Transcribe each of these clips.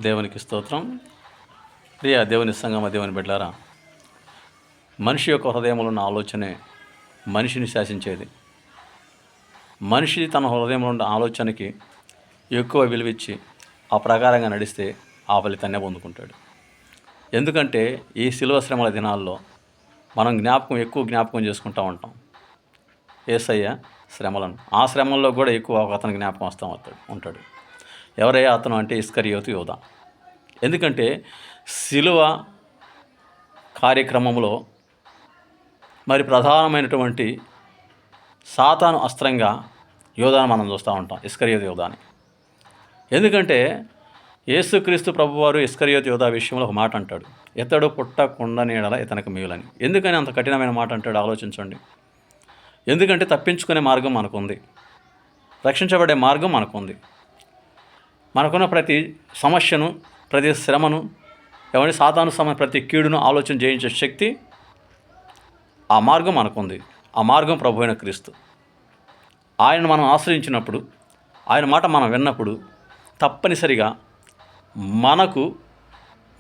దేవునికి స్తోత్రం. ప్రియ దేవుని సంగమ, దేవుని బిడ్డలారా, మనిషి యొక్క హృదయంలో ఉన్న ఆలోచనే మనిషిని శాసించేది. మనిషి తన హృదయంలో ఉన్న ఆలోచనకి ఎక్కువ విలువిచ్చి ఆ ప్రకారంగా నడిస్తే ఆ ఫలితాన్నే పొందుకుంటాడు. ఎందుకంటే ఈ శిలువ శ్రమల దినాల్లో మనం ఎక్కువ జ్ఞాపకం చేసుకుంటూ ఉంటాం యేసయ్య శ్రమలను. ఆ శ్రమల్లో కూడా ఎక్కువ అతను జ్ఞాపకం ఉంటాడు. ఎవరయ్యా అతను అంటే ఇస్కరియోతు యూదా. ఎందుకంటే శిలువ కార్యక్రమంలో మరి ప్రధానమైనటువంటి సాతాను అస్త్రంగా యోధాను మనం చూస్తూ ఉంటాం, ఇస్కరియోతు యోధాని. ఎందుకంటే యేసుక్రీస్తు ప్రభువారు ఇస్కరియోతు యోధా విషయంలో ఒక మాట అంటాడు, ఇతడు పుట్టకుండా నీడల ఇతనికి మేలని. ఎందుకని అంత కఠినమైన మాట అంటాడు ఆలోచించండి. ఎందుకంటే తప్పించుకునే మార్గం మనకుంది, రక్షించబడే మార్గం మనకుంది. మనకున్న ప్రతి సమస్యను, ప్రతి శ్రమను, సాతాను ప్రతి కీడును ఆలోచన చేయించే శక్తి, ఆ మార్గం మనకుంది. ఆ మార్గం ప్రభు అయిన క్రీస్తు. ఆయనను మనం ఆశ్రయించినప్పుడు, ఆయన మాట మనం విన్నప్పుడు తప్పనిసరిగా మనకు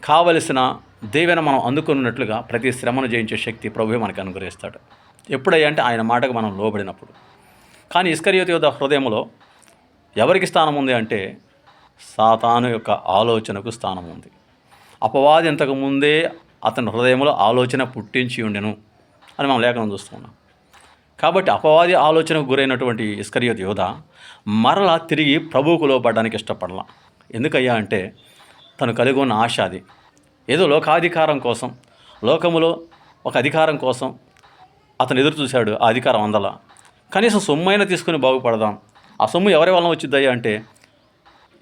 కావలసిన దీవెన మనం అందుకున్నట్లుగా ప్రతి శ్రమను జయించే శక్తి ప్రభువే మనకు అనుగ్రహిస్తాడు. ఎప్పుడయ్యా అంటే ఆయన మాటకు మనం లోబడినప్పుడు. కానీ ఇస్కరియోతు యోధా హృదయంలో ఎవరికి స్థానం ఉంది అంటే సాతాను యొక్క ఆలోచనకు స్థానం ఉంది. అపవాది ఇంతకు ముందే అతని హృదయంలో ఆలోచన పుట్టించి ఉండెను అని మనం లేఖనం చూస్తున్నాం. కాబట్టి అపవాది ఆలోచనకు గురైనటువంటి ఇస్కరియోతు యోధా మరలా తిరిగి ప్రభువుకు లోబడడానికి ఇష్టపడలా. ఎందుకయ్యా అంటే తను కలిగి ఉన్న ఆశ అది. ఏదో లోకాధికారం కోసం, లోకములో ఒక అధికారం కోసం అతను ఎదురు చూశాడు. ఆ అధికారం అందల. కనీసం సొమ్మైనా తీసుకుని బాగుపడదాం. ఆ సొమ్ము ఎవరి వలన వచ్చిద్దయ్యా అంటే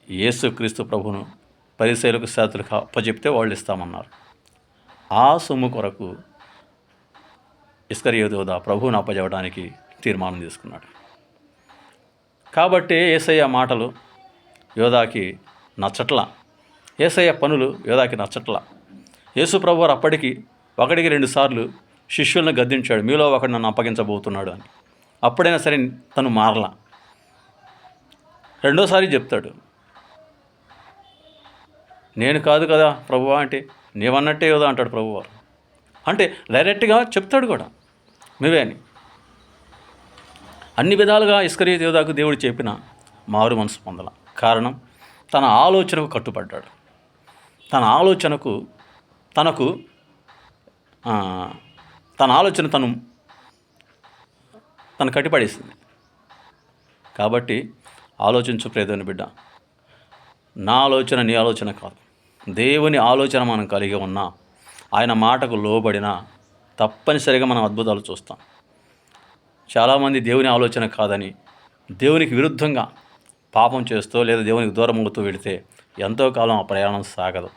యేసుక్రీస్తు ప్రభువును పరిసయ్యులకు శాస్త్రులకు అప్పచెప్తే వాళ్ళు ఇస్తామన్నారు. ఆ సొమ్ము కొరకు ఇస్కరియోతు యోధా ప్రభువును అప్పచెప్పడానికి తీర్మానం తీసుకున్నాడు. కాబట్టి యేసయ్య మాటలు యోధాకి నచ్చట్ల, యేసయ్య పనులు యోధాకి నచ్చట్ల. యేసు ప్రభువారు అప్పటికి 1-2 సార్లు శిష్యులను గద్దించాడు, మీలో ఒకడు నన్ను అప్పగించబోతున్నాడు అని. అప్పుడైనా సరే తను మారలా. రెండోసారి చెప్తాడు, నేను కాదు కదా ప్రభువా అంటే, నీవన్నట్టే యోధా అంటాడు ప్రభువారు. అంటే డైరెక్ట్గా చెప్తాడు కూడా, నువ్వే అని. అన్ని విధాలుగా ఇస్కరియోతు యోధాకు దేవుడు చెప్పిన మారు మనసు పొందల. కారణం తన ఆలోచనకు కట్టుబడ్డాడు. తన ఆలోచనకు తన ఆలోచన తను కట్టిపడేసింది. కాబట్టి ఆలోచించు ప్రియమైన బిడ్డ, నా ఆలోచన నీ ఆలోచన కాదు. దేవుని ఆలోచన మనం కలిగి ఉన్నా, ఆయన మాటకు లోబడినా తప్పనిసరిగా మనం అద్భుతాలు చూస్తాం. చాలామంది దేవుని ఆలోచన కాదని దేవునికి విరుద్ధంగా పాపం చేస్తూ లేదా దేవునికి దూరం అవుతూ వెళితే ఎంతో కాలం ఆ ప్రయాణం సాగదు.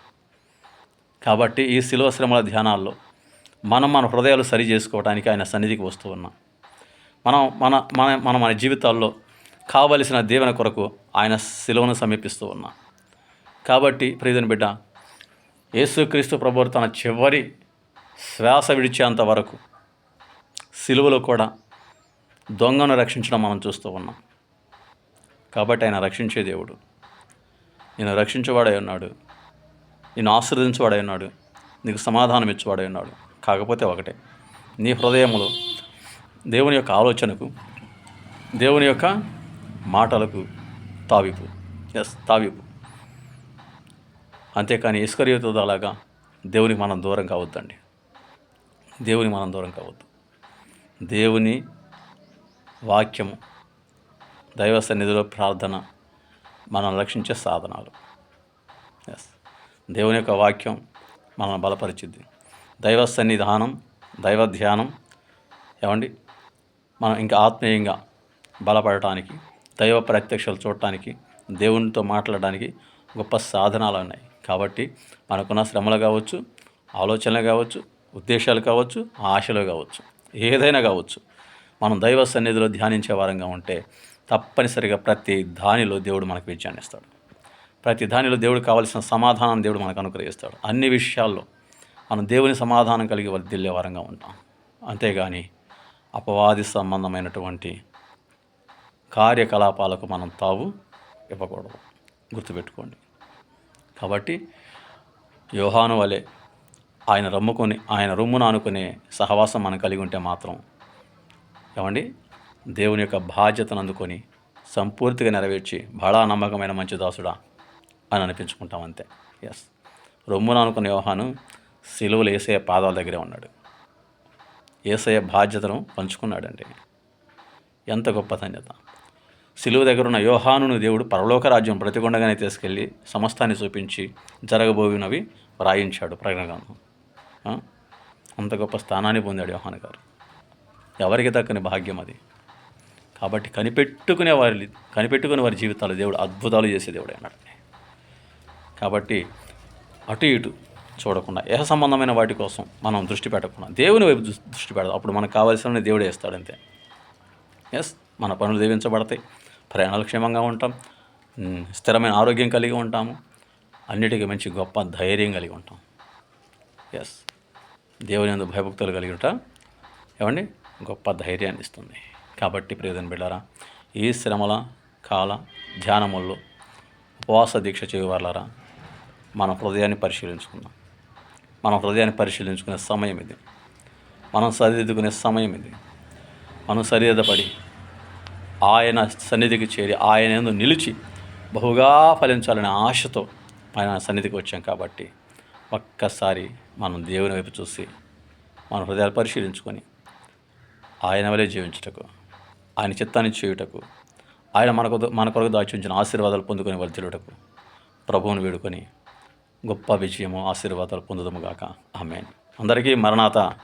కాబట్టి ఈ శిలువ శ్రమల ధ్యానాల్లో మన హృదయాలు సరి చేసుకోవడానికి ఆయన సన్నిధికి వస్తూ ఉన్నాం. మన జీవితాల్లో కావలసిన దీవెన కొరకు ఆయన శిలువను సమీపిస్తూ ఉన్నాం. కాబట్టి ప్రియమైన బిడ్డ, యేసుక్రీస్తు ప్రభువు తన చివరి శ్వాస విడిచేంత వరకు శిలువలో కూడా దొంగను రక్షించడం మనం చూస్తూ ఉన్నాం. కాబట్టి ఆయన రక్షించే దేవుడు, నేను రక్షించేవాడై ఉన్నాడు, నేను ఆశీర్వదించేవాడై ఉన్నాడు, నీకు సమాధానం ఇచ్చేవాడై ఉన్నాడు. కాకపోతే ఒకటే, నీ హృదయంలో దేవుని యొక్క ఆలోచనకు, దేవుని యొక్క మాటలకు తావిపు. తావిపు. అంతేకాని ఇస్కరియోతు యోధాలాగా దేవునికి మనం దూరం కావద్దండి. దేవుని మనం దూరం కావద్దు. దేవుని వాక్యము, దైవ సన్నిధిలో ప్రార్థన మనల్ని రక్షించే సాధనాలు. దేవుని యొక్క వాక్యం మనల్ని బలపరిచిద్ది. దైవ సన్నిధానం, దైవ ధ్యానం మనం ఇంకా ఆత్మీయంగా బలపడటానికి, దైవ ప్రత్యక్షలు చూడటానికి, దేవునితో మాట్లాడడానికి గొప్ప సాధనాలు ఉన్నాయి. కాబట్టి మనకున్న శ్రమలు కావచ్చు, ఆలోచనలు కావచ్చు, ఉద్దేశాలు కావచ్చు, ఆశలు కావచ్చు, ఏదైనా కావచ్చు, మనం దైవ సన్నిధిలో ధ్యానించే వారంగా ఉంటే తప్పనిసరిగా ప్రతి దానిలో దేవుడు మనకు విజయాన్ని ఇస్తాడు. ప్రతి దానిలో దేవుడు కావాల్సిన సమాధానం దేవుడు మనకు అనుగ్రహిస్తాడు. అన్ని విషయాల్లో మనం దేవుని సమాధానం కలిగి వర్ధిల్లే వారంగా ఉంటాం. అంతేగాని అపవాది సంబంధమైనటువంటి కార్యకలాపాలకు మనం తావు ఇవ్వకూడదు. గుర్తుపెట్టుకోండి. కాబట్టి యోహాను వలె ఆయన రొమ్మును ఆనుకునే సహవాసం మనం కలిగి ఉంటే మాత్రం ఏమండి దేవుని యొక్క బాధ్యతను అందుకొని సంపూర్తిగా నెరవేర్చి బడా నమ్మకమైన మంచి దాసుడా అని అనిపించుకుంటాం అంతే. ఎస్, రొమ్మును ఆనుకునే యోహాను సిలువలో యేసయ్య పాదాల దగ్గరే ఉన్నాడు. యేసయ్య బాధ్యతను పంచుకున్నాడండి. ఎంత గొప్ప ధన్యత. సిలువ దగ్గర ఉన్న యోహానును దేవుడు పరలోక రాజ్యం బ్రతికొండగానే తీసుకెళ్ళి సమస్తాన్ని చూపించి జరగబోయినవి వ్రాయించాడు ప్రకటన గ్రంథం. అంత గొప్ప స్థానాన్ని పొందాడు యోహాను గారు. ఎవరికి దక్కని భాగ్యం అది. కాబట్టి కనిపెట్టుకునే వారి జీవితాలు దేవుడు అద్భుతాలు చేసే దేవుడు అన్నాడు. కాబట్టి అటు ఇటు చూడకుండా సంబంధమైన వాటి కోసం మనం దృష్టి పెట్టకుండా దేవుని వైపు దృష్టి పెడదాం. అప్పుడు మనకు కావాల్సిన దేవుడే ఇస్తాడంతే. ఎస్, మన పనులు దీవించబడతాయి, ప్రయాణాలు క్షేమంగా ఉంటాం, స్థిరమైన ఆరోగ్యం కలిగి ఉంటాము, అన్నిటికీ మంచి గొప్ప ధైర్యం కలిగి ఉంటాం. ఎస్, దేవుని యందు భయభక్తులు కలిగి ఉంటాం. ఏమండి, గొప్ప ధైర్యాన్ని ఇస్తుంది. కాబట్టి ప్రియమైన బిడ్డారా, ఈ శ్రమల కాల ధ్యానముల్లో ఉపవాస దీక్ష చేయవారులారా, మన హృదయాన్ని పరిశీలించుకుందాం. మనం హృదయాన్ని పరిశీలించుకునే సమయం ఇది. మనం సరిదిద్దుకునే సమయం ఇది. మనం సరిదిద్దపడి ఆయన సన్నిధికి చేరి ఆయన యందు నిలిచి బహుగా ఫలించాలనే ఆశతో ఆయన సన్నిధికి వచ్చాం. కాబట్టి ఒక్కసారి మనం దేవుని వైపు చూసి మన హృదయాలు పరిశీలించుకొని ఆయన వలె జీవించుటకు, ఆయన చిత్తాన్ని చేయుటకు, ఆయన మన కొరకు దాచి ఉంచిన ఆశీర్వాదాలు పొందుకొని వర్ధిల్లుటకు ప్రభువును వేడుకొని గొప్ప విజయము ఆశీర్వాదాలు పొందుదముగాక. ఆమేన్. అందరికీ మరణాత.